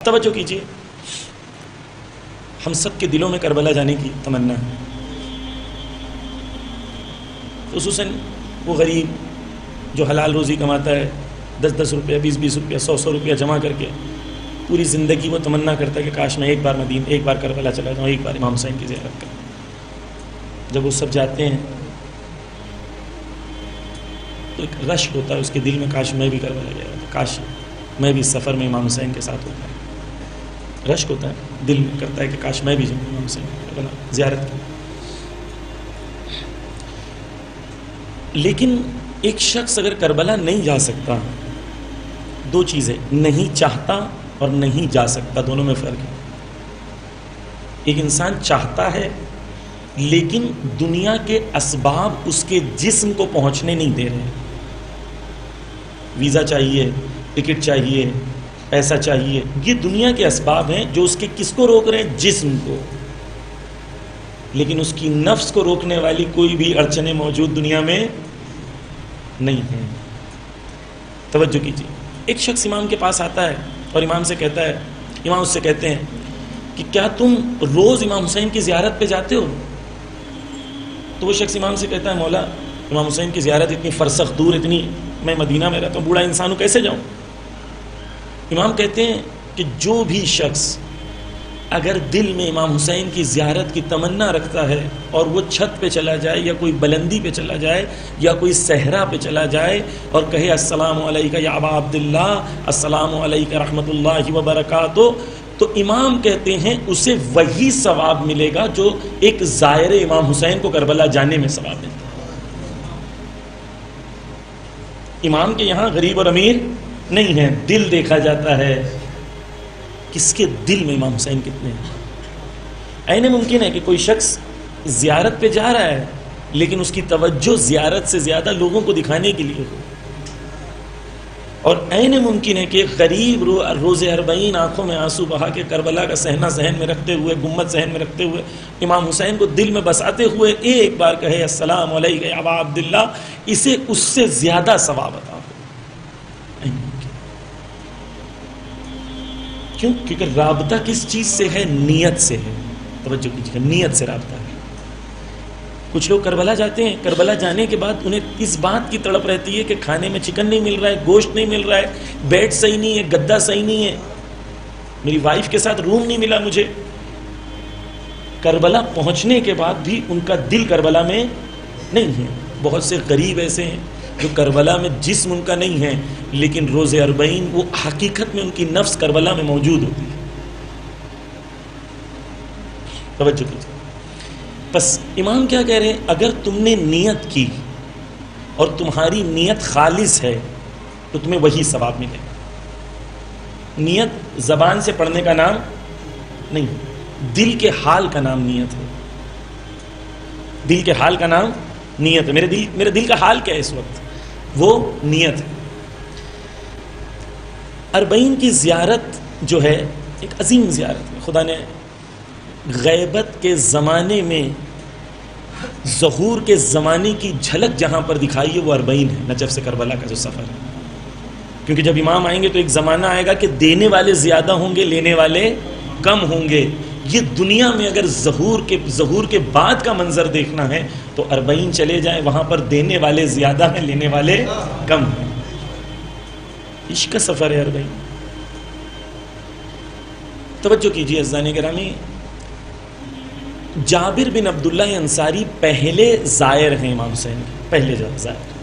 توجہ کیجیے، ہم سب کے دلوں میں کربلا جانے کی تمنا ہے، خصوصاً وہ غریب جو حلال روزی کماتا ہے، 10 روپیہ، 20 روپیہ، 100 روپیہ جمع کر کے پوری زندگی وہ تمنا کرتا ہے کہ کاش میں ایک بار کربلا چلا جاؤں، ایک بار امام حسین کی زیارت کروں۔ جب وہ سب جاتے ہیں تو ایک رشک ہوتا ہے اس کے دل میں، کاش میں بھی کربلا گیا ہوتا، کاش میں بھی سفر میں امام حسین کے ساتھ ہوتا ہے، رشک ہوتا ہے دل میں، کرتا ہے کہ کاش میں بھی جاؤں امام حسین کی کربلا زیارت کروں۔ لیکن ایک شخص اگر کربلا نہیں جا سکتا، دو چیزیں، نہیں چاہتا اور نہیں جا سکتا، دونوں میں فرق ہے۔ ایک انسان چاہتا ہے لیکن دنیا کے اسباب اس کے جسم کو پہنچنے نہیں دے رہے، ویزا چاہیے، ٹکٹ چاہیے، پیسہ چاہیے، یہ دنیا کے اسباب ہیں جو اس کے کس کو روک رہے ہیں؟ جسم کو۔ لیکن اس کی نفس کو روکنے والی کوئی بھی اڑچنیں موجود دنیا میں نہیں ہیں۔ توجہ کیجیے، ایک شخص امام کے پاس آتا ہے اور امام سے کہتا ہے، امام اس سے کہتے ہیں کہ کیا تم روز امام حسین کی زیارت پہ جاتے ہو؟ تو وہ شخص امام سے کہتا ہے، مولا امام حسین کی زیارت اتنی فرسخ دور، اتنی، میں مدینہ میں رہتا ہوں، بوڑھا انسان ہوں، کیسے جاؤں؟ امام کہتے ہیں کہ جو بھی شخص اگر دل میں امام حسین کی زیارت کی تمنا رکھتا ہے اور وہ چھت پہ چلا جائے یا کوئی بلندی پہ چلا جائے یا کوئی صحرا پہ چلا جائے اور کہے السلام علیکہ یا ابا عبداللہ، السلام علیکہ رحمۃ اللہ وبرکاتہ، تو امام کہتے ہیں اسے وہی ثواب ملے گا جو ایک زائر امام حسین کو کربلا جانے میں ثواب ملتا ہے۔ امام کے یہاں غریب اور امیر نہیں ہے، دل دیکھا جاتا ہے، کس کے دل میں امام حسین کتنے ہیں۔ اینے ممکن ہے کہ کوئی شخص زیارت پہ جا رہا ہے لیکن اس کی توجہ زیارت سے زیادہ لوگوں کو دکھانے کے لیے ہو، اور اینے ممکن ہے کہ غریب روز اربعین آنکھوں میں آنسو بہا کے کربلا کا صحنہ ذہن میں رکھتے ہوئے، گنبد ذہن میں رکھتے ہوئے، امام حسین کو دل میں بساتے ہوئے ایک بار کہے السلام علیکہ یا ابا عبداللہ، اسے اس سے زیادہ ثواب عطا ہو۔ کیوں؟ کیونکہ رابطہ کس چیز سے ہے؟ نیت سے ہے۔ توجہ کیجیے، نیت سے رابطہ ہے۔ کچھ لوگ کربلا جاتے ہیں، کربلا جانے کے بعد انہیں اس بات کی تڑپ رہتی ہے کہ کھانے میں چکن نہیں مل رہا ہے، گوشت نہیں مل رہا ہے، بیڈ صحیح نہیں ہے، گدا صحیح نہیں ہے، میری وائف کے ساتھ روم نہیں ملا مجھے۔ کربلا پہنچنے کے بعد بھی ان کا دل کربلا میں نہیں ہے۔ بہت سے غریب ایسے ہیں جو کربلا میں جسم ان کا نہیں ہے لیکن روز اربعین وہ حقیقت میں ان کی نفس کربلا میں موجود ہوتی ہے۔ توجہ کیجیے، بس امام کیا کہہ رہے ہیں؟ اگر تم نے نیت کی اور تمہاری نیت خالص ہے تو تمہیں وہی ثواب ملے گا۔ نیت زبان سے پڑھنے کا نام نہیں، دل کے حال کا نام نیت ہے۔ دل کے حال کا نام نیت ہے۔ میرے دل کا حال کیا ہے اس وقت؟ وہ نیت ہے۔ اربعین کی زیارت جو ہے ایک عظیم زیارت ہے۔ خدا نے غیبت کے زمانے میں ظہور کے زمانے کی جھلک جہاں پر دکھائی ہے وہ اربعین ہے، نجف سے کربلا کا جو سفر ہے۔ کیونکہ جب امام آئیں گے تو ایک زمانہ آئے گا کہ دینے والے زیادہ ہوں گے، لینے والے کم ہوں گے۔ یہ دنیا میں اگر ظہور کے بعد کا منظر دیکھنا ہے تو اربعین چلے جائیں، وہاں پر دینے والے زیادہ ہیں، لینے والے کم ہیں۔ عشق کا سفر ہے اربعین۔ توجہ کیجیے عزیزان گرامی، جابر بن عبداللہ انصاری پہلے زائر ہیں امام حسین کے، پہلے زائر۔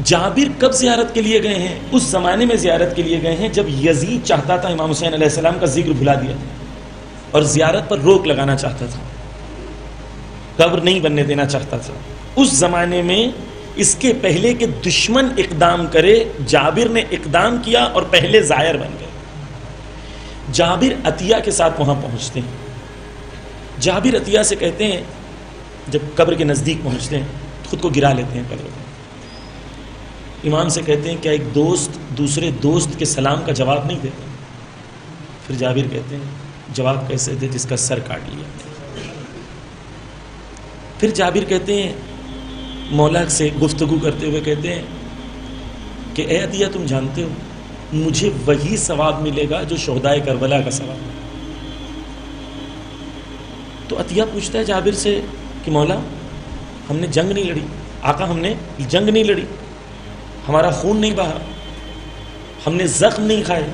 جابر کب زیارت کے لیے گئے ہیں؟ اس زمانے میں زیارت کے لیے گئے ہیں جب یزید چاہتا تھا امام حسین علیہ السلام کا ذکر بھلا دیا اور زیارت پر روک لگانا چاہتا تھا، قبر نہیں بننے دینا چاہتا تھا۔ اس زمانے میں اس کے پہلے کہ دشمن اقدام کرے، جابر نے اقدام کیا اور پہلے زائر بن گئے۔ جابر عطیہ کے ساتھ وہاں پہنچتے ہیں۔ جابر عطیہ سے کہتے ہیں، جب قبر کے نزدیک پہنچتے ہیں خود کو گرا لیتے ہیں قبر میں۔ امام سے کہتے ہیں کیا ایک دوست دوسرے دوست کے سلام کا جواب نہیں دیتا؟ پھر جابر کہتے ہیں جواب کیسے دے جس کا سر کاٹ لیا۔ پھر جابر کہتے ہیں مولا سے گفتگو کرتے ہوئے کہتے ہیں کہ اے عطیہ، تم جانتے ہو مجھے وہی ثواب ملے گا جو شہدائے کربلا کا ثواب. تو عطیہ پوچھتا ہے جابر سے کہ مولا ہم نے جنگ نہیں لڑی، آقا ہم نے جنگ نہیں لڑی، ہمارا خون نہیں بہا، ہم نے زخم نہیں کھائے،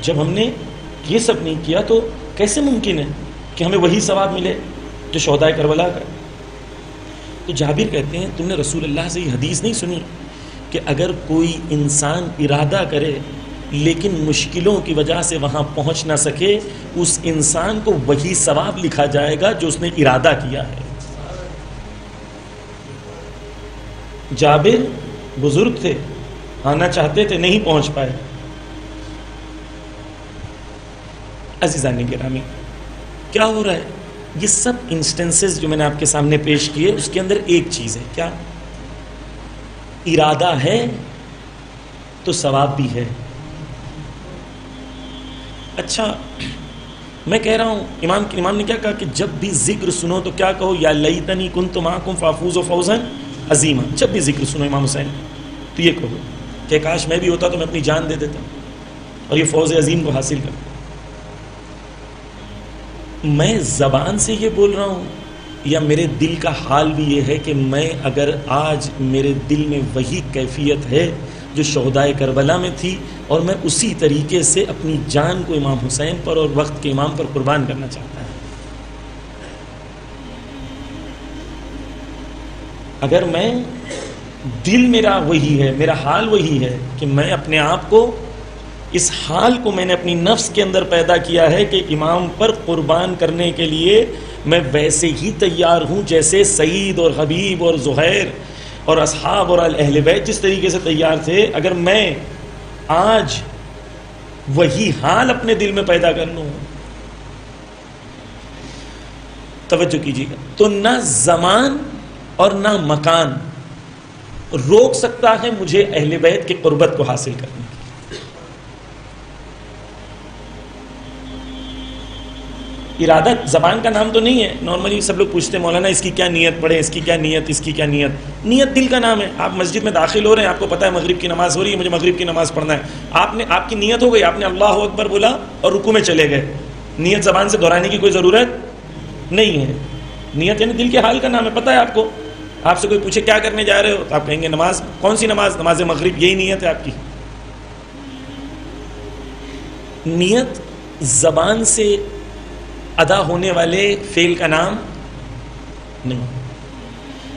جب ہم نے یہ سب نہیں کیا تو کیسے ممکن ہے کہ ہمیں وہی ثواب ملے جو شہدائے کربلا کا؟ تو جابر کہتے ہیں تم نے رسول اللہ سے یہ حدیث نہیں سنی کہ اگر کوئی انسان ارادہ کرے لیکن مشکلوں کی وجہ سے وہاں پہنچ نہ سکے، اس انسان کو وہی ثواب لکھا جائے گا جو اس نے ارادہ کیا ہے. جابر بزرگ تھے، آنا چاہتے تھے، نہیں پہنچ پائے. عزیزان گرامی، کیا ہو رہا ہے؟ یہ سب انسٹنسز جو میں نے آپ کے سامنے پیش کیے اس کے اندر ایک چیز ہے، کیا؟ ارادہ ہے تو ثواب بھی ہے. اچھا میں کہہ رہا ہوں امام نے کیا کہا کہ جب بھی ذکر سنو تو کیا کہو؟ یا لیتنی کنت معکم فافوز فوزا عظیما. جب بھی ذکر سنو امام حسین تو یہ کہو کہ کاش میں بھی ہوتا تو میں اپنی جان دے دیتا اور یہ فوز عظیم کو حاصل کرتا. میں زبان سے یہ بول رہا ہوں یا میرے دل کا حال بھی یہ ہے کہ میں اگر آج میرے دل میں وہی کیفیت ہے جو شہدائے کربلا میں تھی اور میں اسی طریقے سے اپنی جان کو امام حسین پر اور وقت کے امام پر قربان کرنا چاہتا ہوں. اگر میں دل میرا وہی ہے، میرا حال وہی ہے کہ میں اپنے آپ کو، اس حال کو میں نے اپنی نفس کے اندر پیدا کیا ہے کہ امام پر قربان کرنے کے لیے میں ویسے ہی تیار ہوں جیسے سعید اور حبیب اور زہیر اور اصحاب اور اہل بیت جس طریقے سے تیار تھے. اگر میں آج وہی حال اپنے دل میں پیدا کر لوں، توجہ کیجیے گا، تو نہ زمان اور نہ مکان روک سکتا ہے مجھے اہل بیت کی قربت کو حاصل کرنے. ارادہ زبان کا نام تو نہیں ہے. نارملی سب لوگ پوچھتے ہیں مولانا اس کی کیا نیت پڑھیں، اس کی کیا نیت، اس کی کیا نیت. نیت دل کا نام ہے. آپ مسجد میں داخل ہو رہے ہیں، آپ کو پتہ ہے مغرب کی نماز ہو رہی ہے، مجھے مغرب کی نماز پڑھنا ہے. آپ کی نیت ہو گئی، آپ نے اللہ اکبر بولا اور رکوع میں چلے گئے. نیت زبان سے دہرانے کی کوئی ضرورت نہیں ہے. نیت یعنی دل کے حال کا نام ہے. پتہ ہے آپ کو، آپ سے کوئی پوچھے کیا کرنے جا رہے ہو تو آپ کہیں گے نماز. کون سی نماز؟ نماز مغرب. یہی نیت ہے آپ کی. نیت زبان سے ادا ہونے والے فعل کا نام نہیں.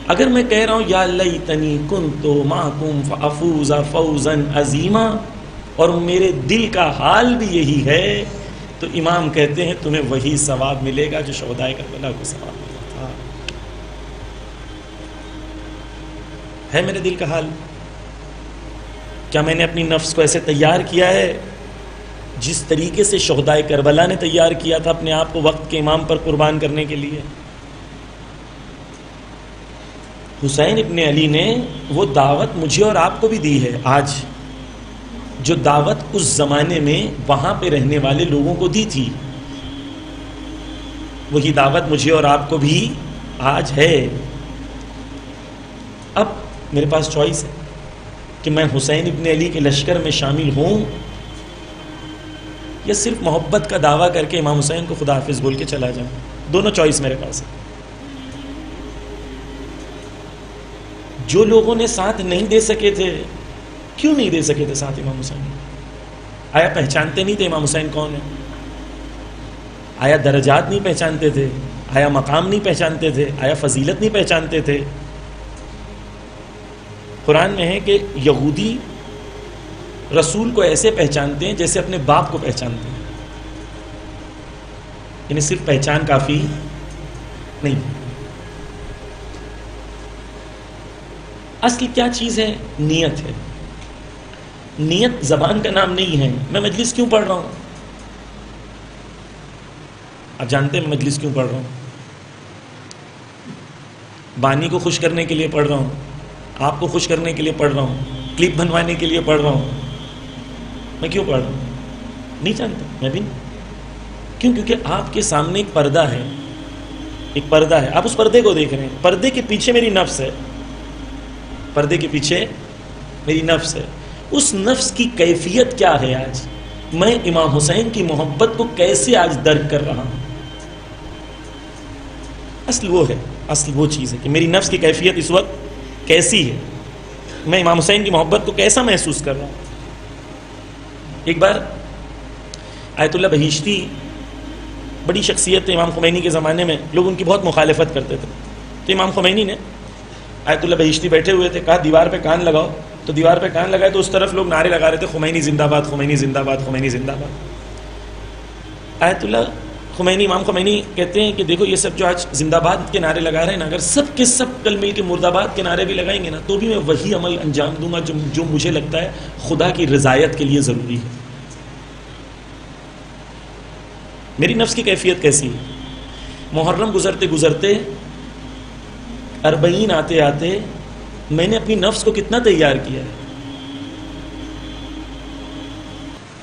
اگر میں کہہ رہا ہوں یا لیتنی کنت معکم فافوز فوزا عظیما اور میرے دل کا حال بھی یہی ہے تو امام کہتے ہیں تمہیں وہی ثواب ملے گا جو شہدائے کربلا کو ثواب ملا تھا. ہے میرے دل کا حال؟ کیا میں نے اپنی نفس کو ایسے تیار کیا ہے جس طریقے سے شہدائے کربلا نے تیار کیا تھا اپنے آپ کو وقت کے امام پر قربان کرنے کے لیے؟ حسین ابن علی نے وہ دعوت مجھے اور آپ کو بھی دی ہے آج، جو دعوت اس زمانے میں وہاں پہ رہنے والے لوگوں کو دی تھی، وہی دعوت مجھے اور آپ کو بھی آج ہے. اب میرے پاس چوائس ہے کہ میں حسین ابن علی کے لشکر میں شامل ہوں یا صرف محبت کا دعویٰ کر کے امام حسین کو خدا حافظ بول کے چلا جاؤں. دونوں چوائس میرے پاس ہے. جو لوگوں نے ساتھ نہیں دے سکے تھے، کیوں نہیں دے سکے تھے ساتھ امام حسین؟ آیا پہچانتے نہیں تھے امام حسین کون ہے؟ آیا درجات نہیں پہچانتے تھے؟ آیا مقام نہیں پہچانتے تھے؟ آیا فضیلت نہیں پہچانتے تھے؟ قرآن میں ہے کہ یہودی رسول کو ایسے پہچانتے ہیں جیسے اپنے باپ کو پہچانتے ہیں. یعنی صرف پہچان کافی نہیں. اصل کیا چیز ہے؟ نیت ہے. نیت زبان کا نام نہیں ہے. میں مجلس کیوں پڑھ رہا ہوں؟ آپ جانتے ہیں میں مجلس کیوں پڑھ رہا ہوں؟ بانی کو خوش کرنے کے لیے پڑھ رہا ہوں، آپ کو خوش کرنے کے لیے پڑھ رہا ہوں، کلپ بنوانے کے لیے پڑھ رہا ہوں. میں کیوں پڑھ رہا ہوں؟ نہیں جانتا. میں بھی نہیں. کیوں؟ کیونکہ آپ کے سامنے ایک پردہ ہے. ایک پردہ ہے، آپ اس پردے کو دیکھ رہے ہیں. پردے کے پیچھے میری نفس ہے. پردے کے پیچھے میری نفس ہے. اس نفس کی کیفیت کیا ہے آج؟ میں امام حسین کی محبت کو کیسے آج درک کر رہا ہوں؟ اصل وہ چیز ہے کہ میری نفس کی کیفیت اس وقت کیسی ہے، میں امام حسین کی محبت کو کیسا محسوس کر رہا ہوں۔ ایک بار آیت اللہ بہشتی بڑی شخصیت تھے امام خمینی کے زمانے میں، لوگ ان کی بہت مخالفت کرتے تھے، تو امام خمینی نے آیت اللہ بہشتی بیٹھے ہوئے تھے، کہا دیوار پہ کان لگاؤ، تو دیوار پہ کان لگائے تو اس طرف لوگ نعرے لگا رہے تھے خمینی زندہ باد، خمینی زندہ باد، خمینی زندہ باد۔ آیت اللہ خمینی، امام خمینی کہتے ہیں کہ دیکھو یہ سب جو آج زندہ باد کے نعرے لگا رہے ہیں نا، اگر سب کے سب کل مل کے مرد آباد کے نعرے بھی لگائیں گے نا، تو بھی میں وہی عمل انجام دوں گا جو مجھے لگتا ہے خدا کی رضایت کے لیے ضروری ہے۔ میری نفس کی کیفیت کیسی ہے؟ محرم گزرتے گزرتے، 40 آتے آتے میں نے اپنی نفس کو کتنا تیار کیا ہے۔